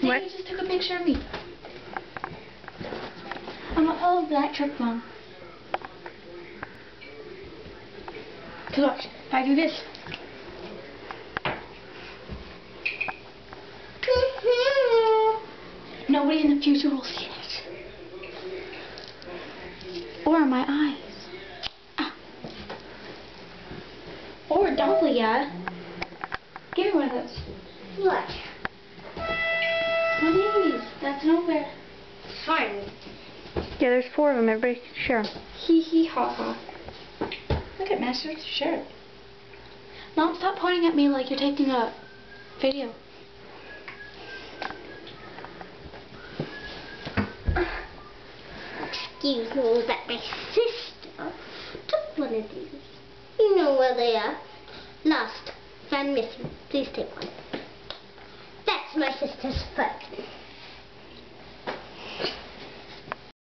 What? You just took a picture of me. I'm a old black truck mom. Cause watch, if I do this. Nobody in the future will see it. Or my eyes. Ah. Or Dahlia. Give me one of those. What? One of these. That's nowhere. Fine. Yeah, there's 4 of them. Everybody can share them. Hee hee ha ha. Look at Master Sheriff. Mom, stop pointing at me like you're taking a video. Excuse me, but my sister took one of these. You know where they are. Lost. Found missing. Please take one. That's my sister's foot.